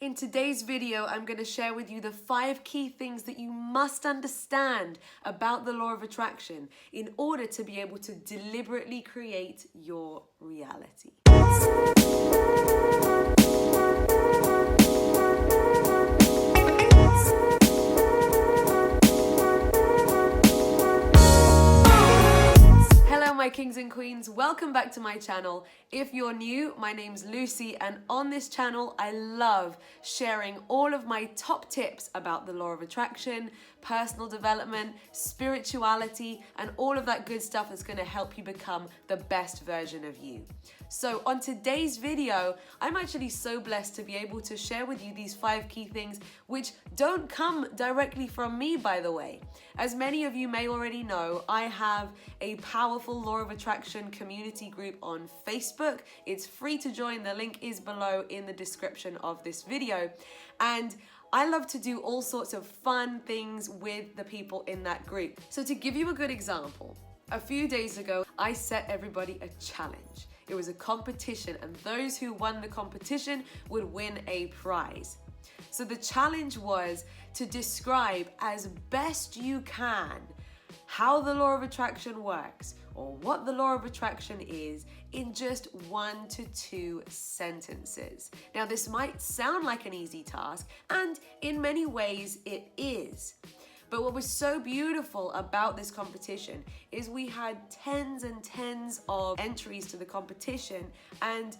In today's video, I'm going to share with you the 5 key things that you must understand about the law of attraction in order to be able to deliberately create your reality. My kings and queens, welcome back to my channel. If you're new, my name's Lucy, and on this channel I love sharing all of my top tips about the law of attraction, personal development, spirituality, and all of that good stuff that's going to help you become the best version of you. So on today's video, I'm actually so blessed to be able to share with you these 5 key things, which don't come directly from me, by the way. As many of you may already know, I have a powerful law of attraction community group on Facebook. It's free to join. The link is below in the description of this video. And I love to do all sorts of fun things with the people in that group. So to give you a good example, a few days ago, I set everybody a challenge. It was a competition, and those who won the competition would win a prize. So the challenge was to describe as best you can how the law of attraction works, or what the law of attraction is, in just 1 to 2 sentences. Now, this might sound like an easy task, and in many ways it is. But what was so beautiful about this competition is we had tens and tens of entries to the competition, and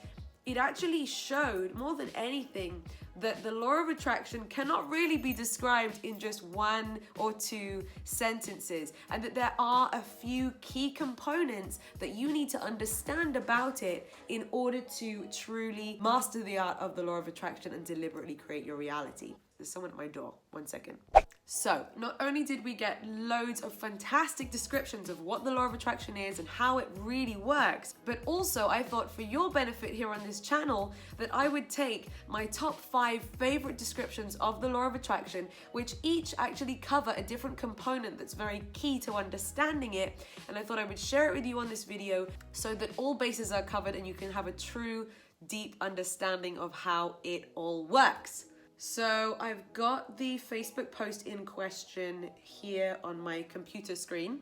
it actually showed, more than anything, that the law of attraction cannot really be described in just 1 or 2 sentences, and that there are a few key components that you need to understand about it in order to truly master the art of the law of attraction and deliberately create your reality. There's someone at my door. 1 second. So, not only did we get loads of fantastic descriptions of what the law of attraction is and how it really works, but also I thought for your benefit here on this channel that I would take my top 5 favorite descriptions of the law of attraction, which each actually cover a different component that's very key to understanding it, and I thought I would share it with you on this video so that all bases are covered and you can have a true, deep understanding of how it all works. So I've got the Facebook post in question here on my computer screen,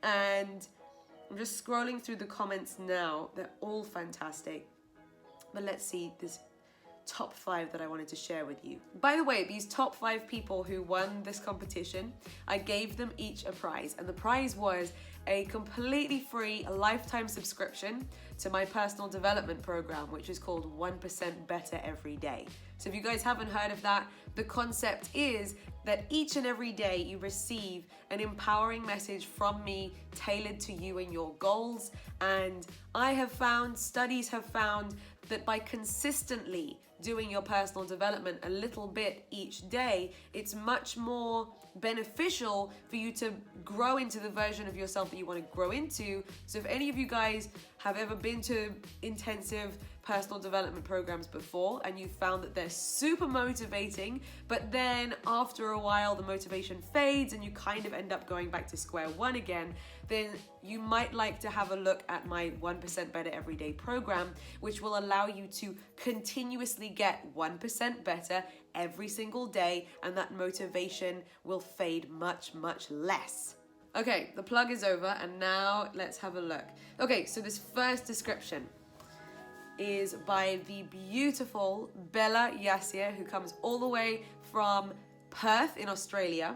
and I'm just scrolling through the comments now. They're all fantastic. But let's see this top 5 that I wanted to share with you. By the way, these top 5 people who won this competition, I gave them each a prize, and the prize was a completely free lifetime subscription to my personal development program, which is called 1% Better Every Day. So if you guys haven't heard of that, the concept is that each and every day you receive an empowering message from me tailored to you and your goals. And studies have found that by consistently doing your personal development a little bit each day, it's much more beneficial for you to grow into the version of yourself that you want to grow into. So if any of you guys have ever been to intensive personal development programs before and you found that they're super motivating, but then after a while the motivation fades and you kind of end up going back to square one again, then you might like to have a look at my 1% Better Everyday program, which will allow you to continuously get 1% better every single day, and that motivation will fade much, much less. Okay, the plug is over, and now let's have a look. Okay, so this first description is by the beautiful Bella Yassir, who comes all the way from Perth in Australia.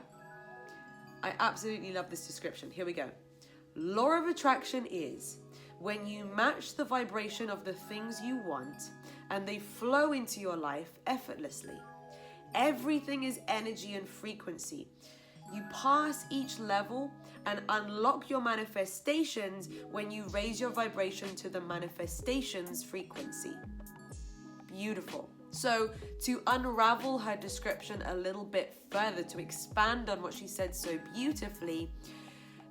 I absolutely love this description. Here we go. Law of attraction is when you match the vibration of the things you want and they flow into your life effortlessly. Everything is energy and frequency. You pass each level and unlock your manifestations when you raise your vibration to the manifestation's frequency. Beautiful. So to unravel her description a little bit further, to expand on what she said so beautifully,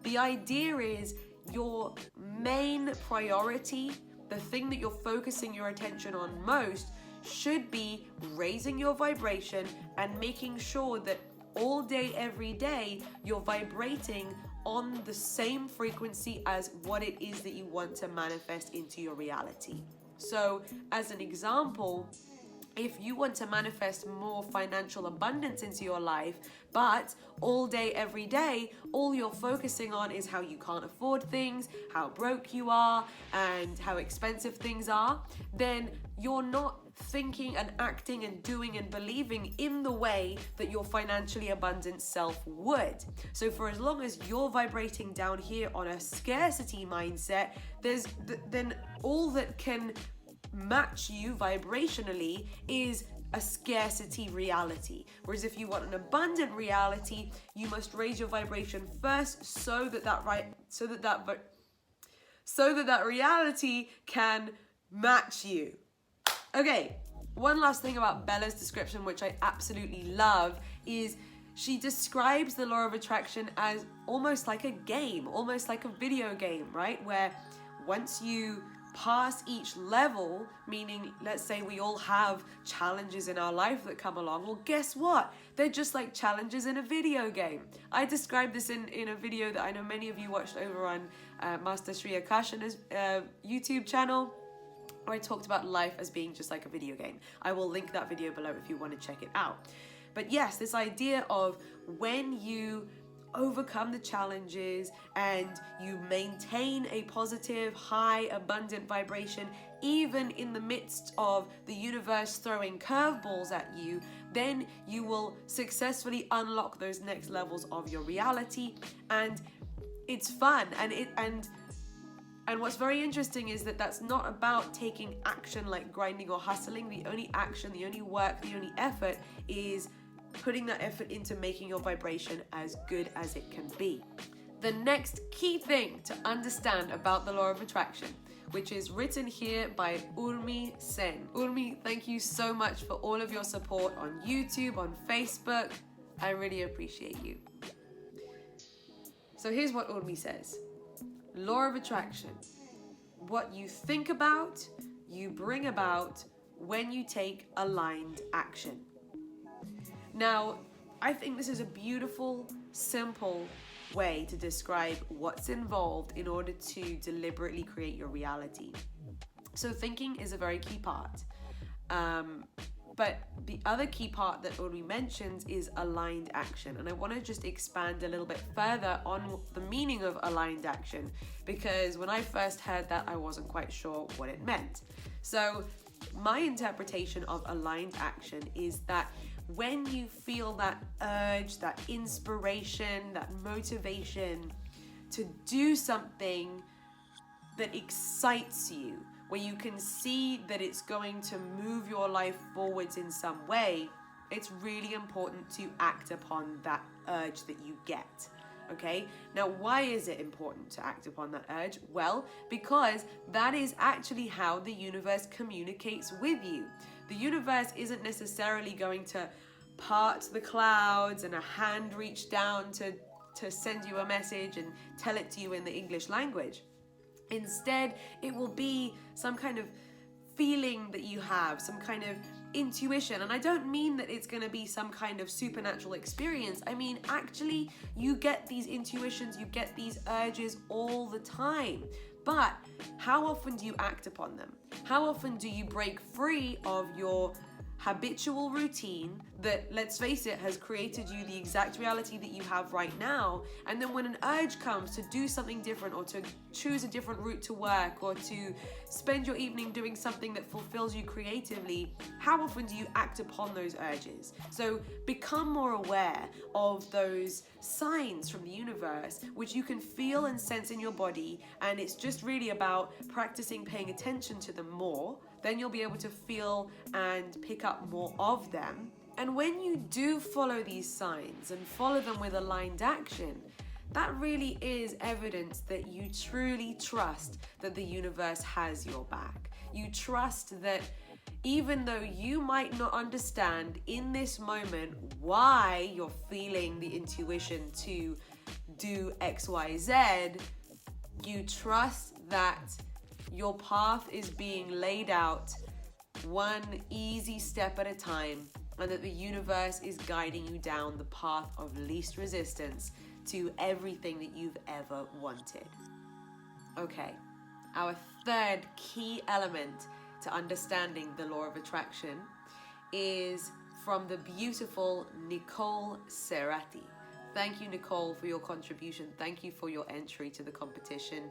the idea is your main priority, the thing that you're focusing your attention on most, should be raising your vibration and making sure that all day, every day, you're vibrating on the same frequency as what it is that you want to manifest into your reality. So, as an example, if you want to manifest more financial abundance into your life, but all day, every day, all you're focusing on is how you can't afford things, how broke you are, and how expensive things are, then you're not thinking and acting and doing and believing in the way that your financially abundant self would. So for as long as you're vibrating down here on a scarcity mindset, then all that can match you vibrationally is a scarcity reality. Whereas if you want an abundant reality, you must raise your vibration first so that that reality can match you. Okay, one last thing about Bella's description, which I absolutely love, is she describes the law of attraction as almost like a game, almost like a video game, right? Where once you pass each level, meaning let's say we all have challenges in our life that come along, well guess what? They're just like challenges in a video game. I described this in a video that I know many of you watched over on Master Sri Akashana's YouTube channel, where I talked about life as being just like a video game. I will link that video below if you want to check it out. But yes, this idea of when you overcome the challenges and you maintain a positive, high, abundant vibration, even in the midst of the universe throwing curveballs at you, then you will successfully unlock those next levels of your reality. And it's fun. And what's very interesting is that that's not about taking action like grinding or hustling. The only action, the only work, the only effort is putting that effort into making your vibration as good as it can be. The next key thing to understand about the law of attraction, which is written here by Urmi Sen. Urmi, thank you so much for all of your support on YouTube, on Facebook. I really appreciate you. So here's what Urmi says. Law of attraction. What you think about, you bring about when you take aligned action. Now, I think this is a beautiful, simple way to describe what's involved in order to deliberately create your reality. So thinking is a very key part. But the other key part that Uri mentions is aligned action. And I want to just expand a little bit further on the meaning of aligned action, because when I first heard that, I wasn't quite sure what it meant. So my interpretation of aligned action is that when you feel that urge, that inspiration, that motivation to do something that excites you, where you can see that it's going to move your life forwards in some way, it's really important to act upon that urge that you get. Okay, now why is it important to act upon that urge? Well, because that is actually how the universe communicates with you. The universe isn't necessarily going to part the clouds and a hand reach down to send you a message and tell it to you in the English language. Instead, it will be some kind of feeling that you have, some kind of intuition. And I don't mean that it's going to be some kind of supernatural experience. I mean, actually, you get these intuitions, you get these urges all the time. But how often do you act upon them? How often do you break free of your habitual routine that, let's face it, has created you the exact reality that you have right now? And then when an urge comes to do something different, or to choose a different route to work, or to spend your evening doing something that fulfills you creatively, how often do you act upon those urges? So become more aware of those signs from the universe, which you can feel and sense in your body. And it's just really about practicing paying attention to them more. Then you'll be able to feel and pick up more of them. And when you do follow these signs and follow them with aligned action, that really is evidence that you truly trust that the universe has your back. You trust that even though you might not understand in this moment why you're feeling the intuition to do X, Y, Z, you trust that your path is being laid out one easy step at a time, and that the universe is guiding you down the path of least resistance to everything that you've ever wanted. Okay, our third key element to understanding the law of attraction is from the beautiful Nicole Serrati. Thank you, Nicole, for your contribution. Thank you for your entry to the competition.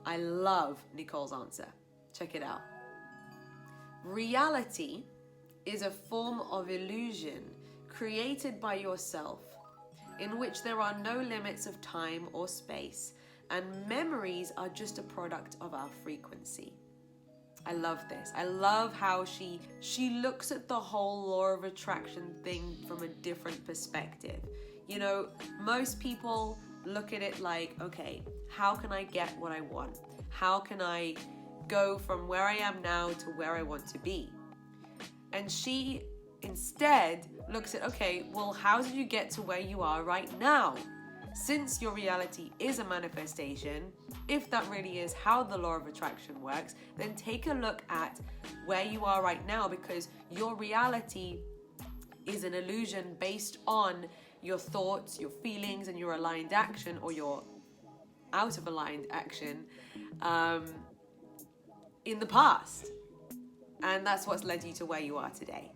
I love Nicole's answer. Check it out. Reality is a form of illusion created by yourself in which there are no limits of time or space, and memories are just a product of our frequency. I love this. I love how she looks at the whole law of attraction thing from a different perspective. You know, most people look at it like, okay, how can I get what I want? How can I go from where I am now to where I want to be? And she instead looks at, okay, well, how did you get to where you are right now? Since your reality is a manifestation, if that really is how the law of attraction works, then take a look at where you are right now, because your reality is an illusion based on your thoughts, your feelings, and your aligned action, or your out of aligned action in the past. And that's what's led you to where you are today.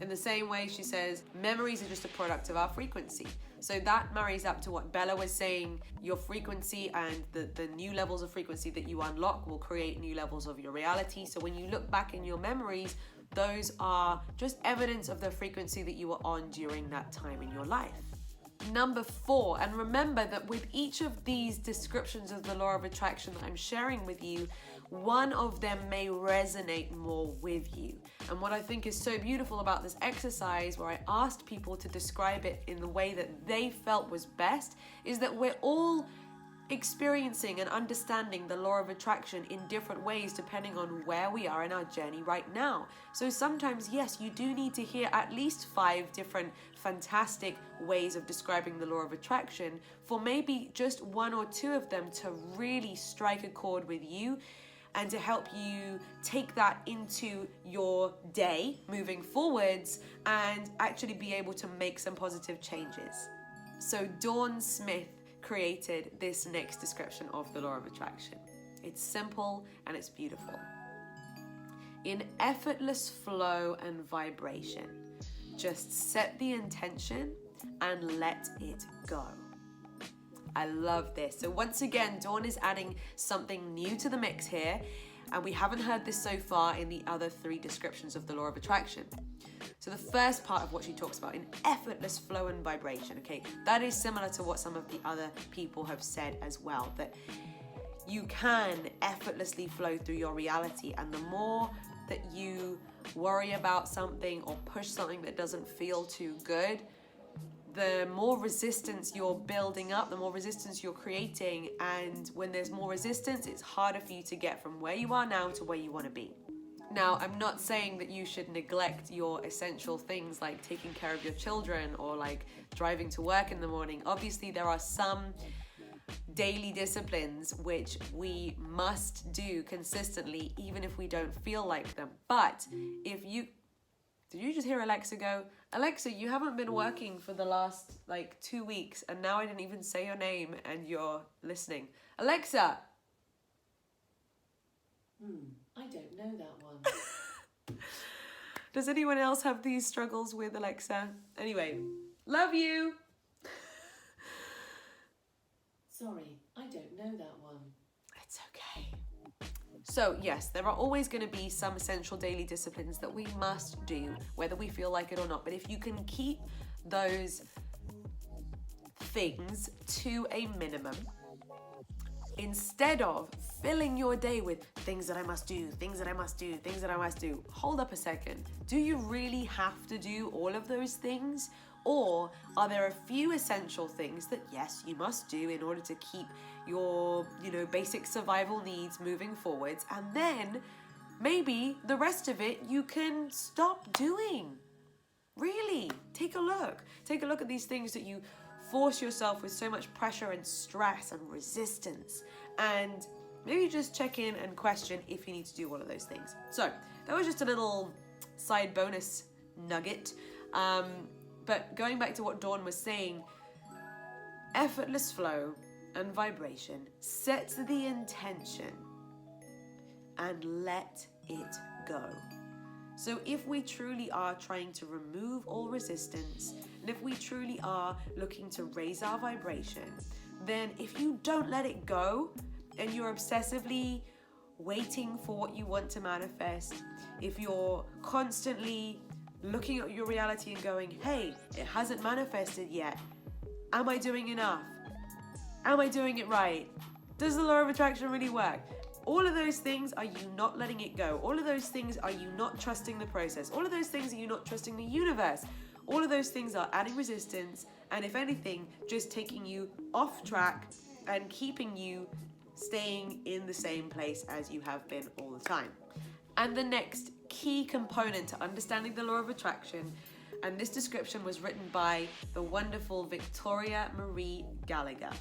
In the same way, she says, memories are just a product of our frequency. So that marries up to what Bella was saying. Your frequency and the new levels of frequency that you unlock will create new levels of your reality. So when you look back in your memories, those are just evidence of the frequency that you were on during that time in your life. Number 4, and remember that with each of these descriptions of the law of attraction that I'm sharing with you, one of them may resonate more with you. And what I think is so beautiful about this exercise, where I asked people to describe it in the way that they felt was best, is that we're all experiencing and understanding the law of attraction in different ways depending on where we are in our journey right now. So sometimes, yes, you do need to hear at least 5 different fantastic ways of describing the law of attraction for maybe just 1 or 2 of them to really strike a chord with you and to help you take that into your day moving forwards and actually be able to make some positive changes. So Dawn Smith created this next description of the law of attraction. It's simple and it's beautiful. In effortless flow and vibration, just set the intention and let it go. I love this. So once again, Dawn is adding something new to the mix here, and we haven't heard this so far in the other 3 descriptions of the law of attraction. So the first part of what she talks about, in effortless flow and vibration, okay, that is similar to what some of the other people have said as well, that you can effortlessly flow through your reality, and the more that you worry about something or push something that doesn't feel too good, the more resistance you're building up, the more resistance you're creating, and when there's more resistance, it's harder for you to get from where you are now to where you want to be. Now, I'm not saying that you should neglect your essential things like taking care of your children or like driving to work in the morning. Obviously, there are some daily disciplines which we must do consistently, even if we don't feel like them. But if you... Did you just hear Alexa go? Alexa, you haven't been working for the last 2 weeks, and now I didn't even say your name and you're listening. Alexa! I don't know that one. Does anyone else have these struggles with Alexa? Anyway, love you! Sorry, I don't know that one. It's okay. So yes, there are always going to be some essential daily disciplines that we must do, whether we feel like it or not. But if you can keep those things to a minimum, instead of filling your day with things that I must do, things that I must do, things that I must do, hold up a second. Do you really have to do all of those things? Or are there a few essential things that, yes, you must do in order to keep your, basic survival needs moving forwards, and then maybe the rest of it you can stop doing? Really, take a look. Take a look at these things that you force yourself with so much pressure and stress and resistance, and maybe just check in and question if you need to do all of those things. So that was just a little side bonus nugget. But going back to what Dawn was saying, effortless flow and vibration, set the intention and let it go. So if we truly are trying to remove all resistance, and if we truly are looking to raise our vibration, then if you don't let it go and you're obsessively waiting for what you want to manifest, if you're constantly looking at your reality and going, hey, it hasn't manifested yet. Am I doing enough? Am I doing it right? Does the law of attraction really work? All of those things are you not letting it go. All of those things are you not trusting the process. All of those things are you not trusting the universe. All of those things are adding resistance, and if anything, just taking you off track and keeping you staying in the same place as you have been all the time. And the next key component to understanding the law of attraction, and this description was written by the wonderful Victoria Marie Gallagher.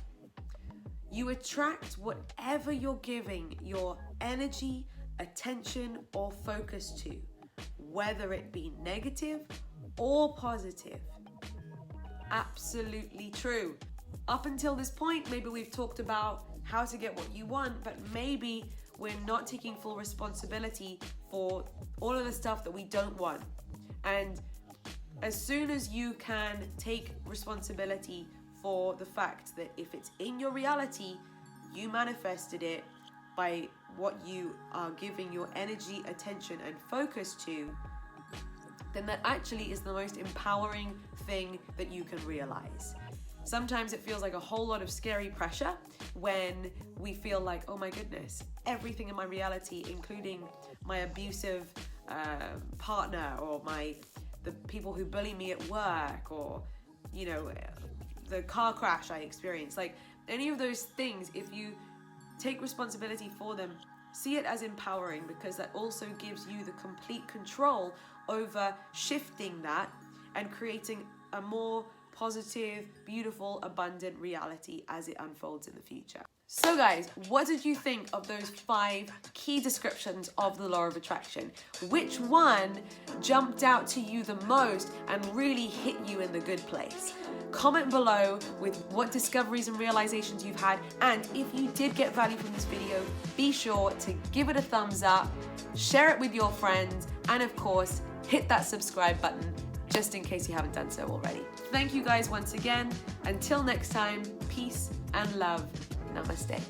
You attract whatever you're giving your energy, attention, or focus to, whether it be negative or positive. Absolutely true. Up until this point, maybe we've talked about how to get what you want, but maybe we're not taking full responsibility for all of the stuff that we don't want. And as soon as you can take responsibility for the fact that if it's in your reality, you manifested it by what you are giving your energy, attention, and focus to, then that actually is the most empowering thing that you can realize. Sometimes it feels like a whole lot of scary pressure when we feel like, oh my goodness, everything in my reality, including my abusive partner, or the people who bully me at work, or the car crash I experienced, like any of those things, if you take responsibility for them, see it as empowering, because that also gives you the complete control over shifting that and creating a more positive, beautiful, abundant reality as it unfolds in the future. So guys, what did you think of those 5 key descriptions of the law of attraction? Which one jumped out to you the most and really hit you in the good place? Comment below with what discoveries and realizations you've had, and if you did get value from this video, be sure to give it a thumbs up, share it with your friends, and of course, hit that subscribe button just in case you haven't done so already. Thank you guys once again. Until next time, peace and love. Namaste.